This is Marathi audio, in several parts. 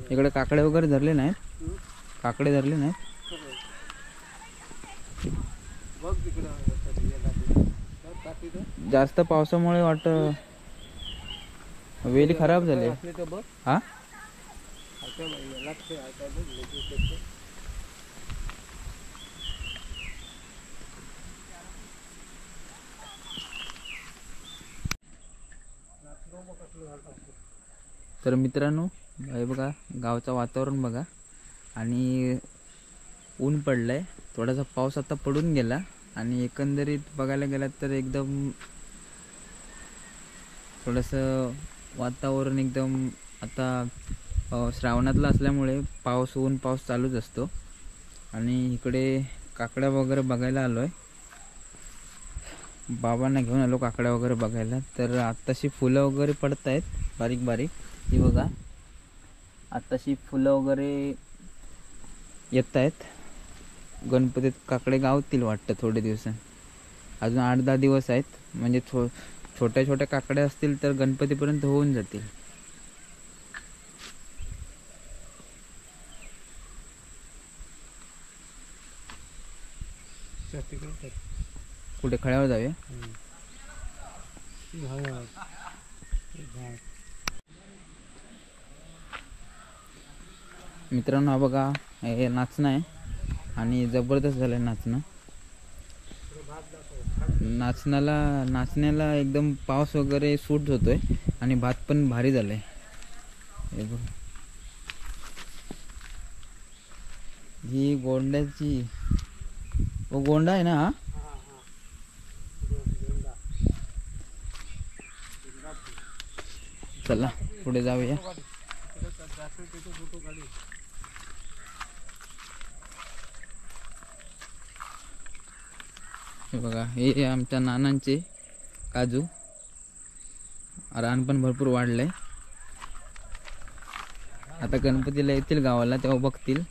इकडे काकडे वगैरे धरले नाहीत, काकडे धरले नाहीत. जास्त पावसामुळे वाटत वेली खराब झाले. हा तर मित्रांनो, हे बघा गावचं वातावरण बघा. आणि ऊन पडलंय, थोडासा पाऊस आता पडून गेला. आणि एकंदरीत बघायला गेलात तर एकदम थोडंसं वातावरण एकदम आता श्रावणातलं असल्यामुळे पाऊस ऊन पाऊस चालूच असतो. आणि इकडे काकड्या वगैरे बघायला आलो आहे, बाबांना घेऊन आलो काकड्या वगैरे बघायला. तर आत्ताशी फुलं वगैरे पडत आहेत बारीक बारीक, ही बघा आत्ताशी फुलं वगैरे येत आहेत. गणपतीत काकडे गावतील वाटतं थोडे दिवसांत, अजून 8-10 दिवस आहेत. म्हणजे छोट्या छोट्या काकड्या असतील तर गणपतीपर्यंत होऊन जातील. कुठे खळ्यावर जाऊया. मित्रांनो, हा बघा हे नाचणं आहे आणि जबरदस्त झालं नाचणं. नाचण्याला एकदम पाऊस वगैरे सूट होतोय आणि भात पण भारी झालंय. हे बघ, ही गोंड्याची गोंडा आहे ना हा. चला पुढे जाऊया. हे बघा, हे आमच्या नानांचे काजू. रान पण भरपूर वाढलंय. आता गणपतीला येतील गावाला तेव्हा बघतील.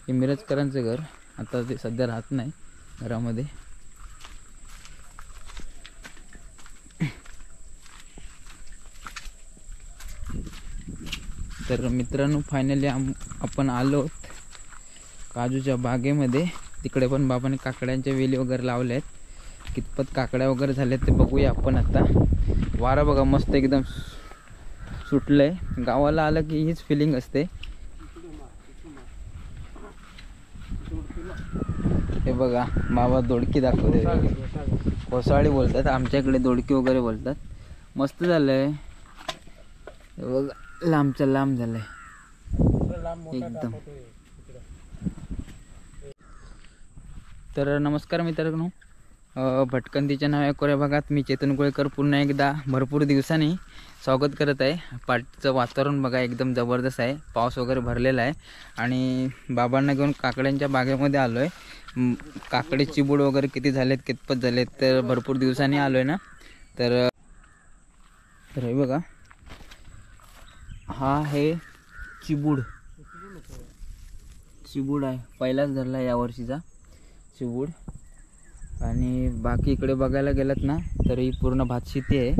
हे मिरजकरांचं घर, आता ते सध्या राहत नाही घरामध्ये. तर मित्रांनो, फायनली आपण आलो काजूच्या बागेमध्ये. तिकडे पण बाबाने काकड्यांच्या वेली वगैरे लावल्या आहेत. कितपत काकड्या वगैरे झाल्यात ते बघूया आपण आता. वारा बघा मस्त एकदम सुटलंय. गावाला आलं की हीच फिलिंग असते. हे बघा, बाबा दोडकी दाखवते. कोसाळी बोलतात, आमच्याकडे दोडकी वगैरे बोलतात. मस्त झालंय. हे बघा, लांबच्या लांब झालंय एकदम. तर नमस्कार मित्रांनो, भटकंतीच्या नव्या कोऱ्या भागात मी चेतन कोळेकर पुन्हा एकदा भरपूर दिवसांनी स्वागत करत आहे. पाठचं वातावरण बघा एकदम जबरदस्त आहे. पाऊस वगैरे भरलेला आहे आणि बाबांना घेऊन काकड्यांच्या बागेमध्ये आलो आहे. काकडे चिबूड वगैरे किती झालेत, कितपत झालेत, तर भरपूर दिवसांनी आलो आहे ना. तर हे बघा, हा आहे चिबूड आहे. पहिलाच धरला या वर्षीचा चिबूड. आणि बाकी इकडे बघायला गेलात ना तर ही पूर्ण भात शेती आहे.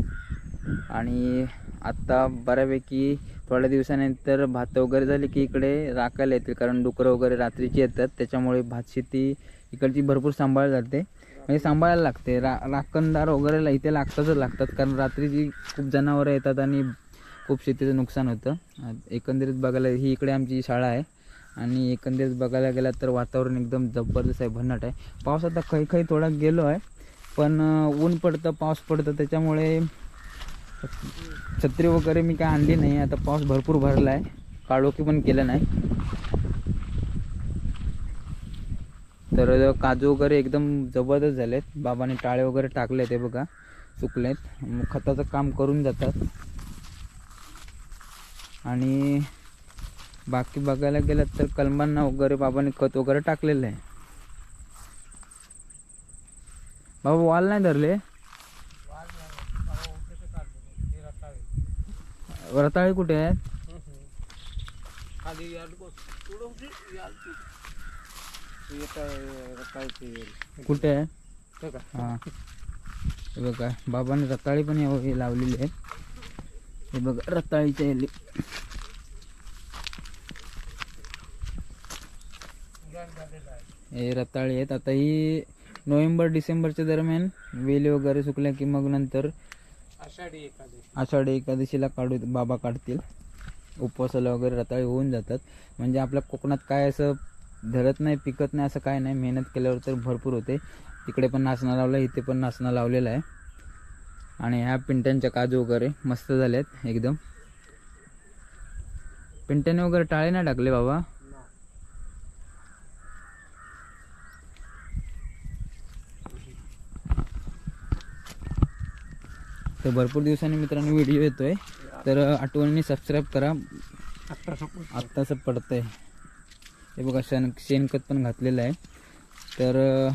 आणि आत्ता बऱ्यापैकी थोड्या दिवसानंतर भात वगैरे झाले की इकडे राखायला येतील, कारण डुकरं वगैरे रात्रीची येतात. त्याच्यामुळे भात शेती इकडची भरपूर सांभाळ जाते, म्हणजे सांभाळायला लागते. राखणदार वगैरे इथे लागतात, कारण रात्रीची खूप जनावरं येतात आणि खूप शेतीचं नुकसान होतं. एकंदरीत बघायला ही इकडे आमची शाळा आहे. आणि एकंदरीत बघायला गेला तर वातावरण एकदम जबरदस्त आहे, भन्नाट आहे. पाऊस आता काही थोडा गेलो आहे, पण ऊन पडतं पाऊस पडतं, त्याच्यामुळे छत्री वगैरे मी काय आणली नाही. आता पाऊस भरपूर भरला आहे, काळोखी पण केलं नाही. तर काजू वगैरे एकदम जबरदस्त झालेत. बाबाने टाळे वगैरे टाकले ते बघा, सुकलेत. खताचं काम करून जातात. आणि बाकी बघायला गेलं तर कलमांना वगैरे बाबाने खत वगैरे टाकलेलं आहे. बाबा वाल नाही धरले. रताळे कुठे आहेत? कुठे आहे? हा हे बघा बाबांनी रताळी पण हे लावलेली आहेत. हे बघा रताळीच्या याली हे रताळी आहेत. आता ही नोव्हेंबर डिसेंबरच्या दरम्यान वेली वगैरे सुकल्या की मग नंतर आषाढी एकादशीला बाबा काढतील. उपवासाला वगैरे रताळी होऊन जातात. म्हणजे आपल्या कोकणात काय असं धरत नाही पिकत नाही असं काय नाही, मेहनत केल्यावर तर भरपूर होते. तिकडे पण नाचणं लावलं, इथे पण नाचणं लावलेलं आहे. आणि ह्या पिंट्यांच्या काजू वगैरे मस्त झाल्यात एकदम. पिंट्याने वगैरे टाळे नाही टाकले बाबा. तर भरपूर दिवसांनी मित्रांनो व्हिडिओ येतोय, तर आठवणीने सबस्क्राईब करा. आत्ताच पडतंय. हे बघा शेणखत पण घातलेलं आहे. तर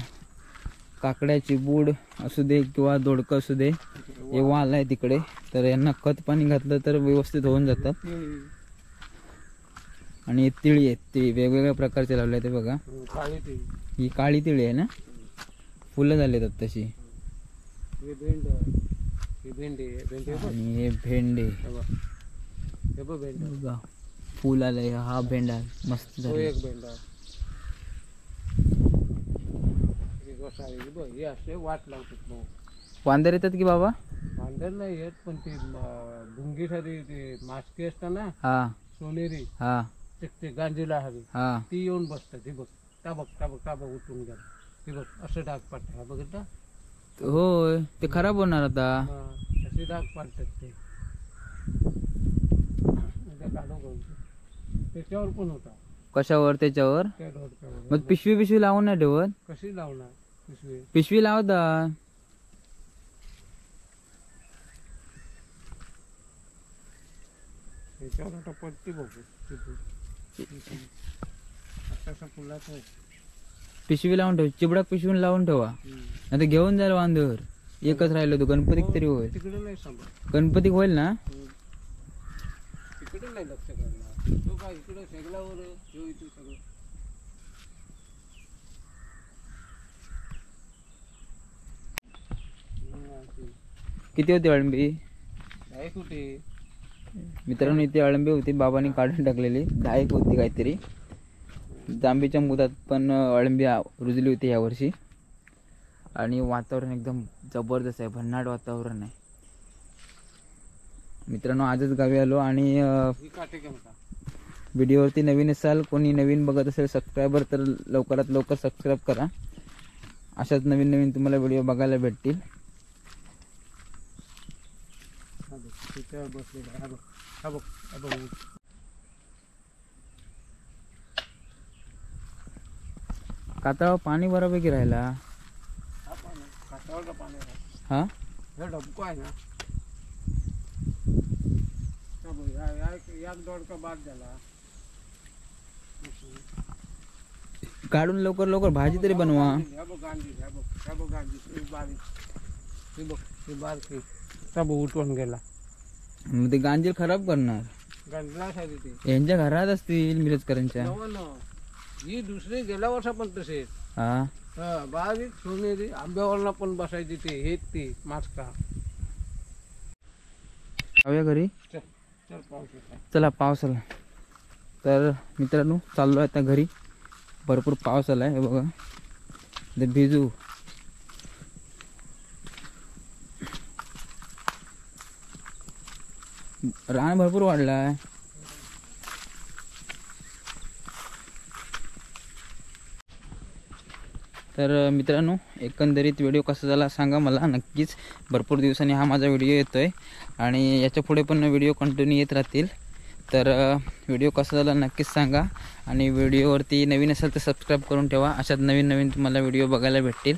काकड्याची बूड असू दे किंवा दोडकं असू दे, हे वाल आहे तिकडे, तर यांना खत पाणी घातलं तर व्यवस्थित होऊन जातात. आणि तिळी आहेत, तिळी वेगवेगळ्या प्रकारचे लावले आहेत. ते बघा ही काळी तिळी आहे ना, फुलं झालेत तशी. आणि हे भेंडे बघा फुल आलंय. हा भेंडा मस्त झाला. वांदर येतात की बाबा? वांदर नाही येत, पण ती भुंगी सारी ते मास्की असतात ना, हा सोनेरी, हा ते गांजीला हवी, हा ती येऊन बसतात. ती बघ टाबक टाबक टाबक उठून गेला. ती बघ असं डाग पाडतात. बघितलं? होय ते खराब होणार आता. असे डाग पाडतात ते. त्याच्यावर पण होता. कशावर? त्याच्यावर. त्या दोडक्यावर. मग पिशवी लावून नाही ठेवत? कशी लावणार पिशवी? पिशवी लावता. त्याच्यावर आता पडते बघू. आता फुलाच पिशवी लावून ठेव. चिबडाक पिशवी लावून ठेवा. आता घेऊन जाईल वांदर. एकच राहिलो तो. गणपतीक तरी होईल. तिकडे नाही सांभाळ. गणपतीक होईल ना? तिकडे नाही लक्ष करणार. तो काय इकडे शेगलावर ठेव इथे सगळं. किती होती अळंबी? काय कुठे मित्रांनो इथे अळंबी होती, बाबांनी काढून टाकलेली. 10 होती काहीतरी. जांबीच्या मुदात पण अळंबी रुजली होती यावर्षी. आणि वातावरण एकदम जबरदस्त आहे, भन्नाट वातावरण आहे मित्रांनो. आजच गावी आलो. आणि व्हिडिओवरती नवीन असाल, कोणी नवीन बघत असेल सबस्क्रायबर, तर लवकरात लवकर सबस्क्राईब करा. अशाच नवीन नवीन तुम्हाला व्हिडिओ बघायला भेटतील. कातळावर पाणी बऱ्यापैकी राहिला. हा डबको आहे ना, एक दोडका बाद झाला. काढून लवकर लवकर भाजी तरी बनवा. उठून गेला. मग ते गांजील खराब करणार. यांच्या घरात असतील मिरजकरांच्या. ही दुसरी गेल्या वर्षा पण तसेच. हा बारीक सोनेरी आंब्यावरला पण बसायची. ते हेच ते मास्का. जाऊया घरी. चल पाऊस येतो. चला पाऊस आला. तर मित्रांनो चाललो आता घरी. भरपूर पाऊस आलाय. हे बघा ते भिजू. रान भरपूर वाढलाय. तर मित्रांनो एकंदरीत व्हिडिओ कसा झाला सांगा मला नक्कीच. भरपूर दिवसांनी हा माझा व्हिडिओ येतोय आणि याच्या पुढे पण व्हिडिओ कंटिन्यू येत राहतील. तर व्हिडिओ कसा झाला नक्कीच सांगा. आणि व्हिडिओवरती नवीन असेल तर सबस्क्राईब करून ठेवा. अशात नवीन नवीन तुम्हाला व्हिडिओ बघायला भेटतील.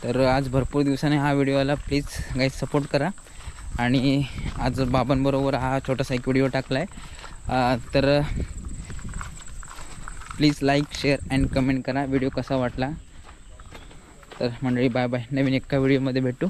तर आज भरपूर दिवसांनी हा व्हिडिओ आला. प्लीज गाईज सपोर्ट करा. आणि आज बाबांबरोबर हा छोटासा एक व्हिडिओ टाकला आहे. तर please like share and comment करा व्हिडिओ कसा वाटला. तर मंडळी बाय बाय. नवीन एका व्हिडिओमध्ये भेटू.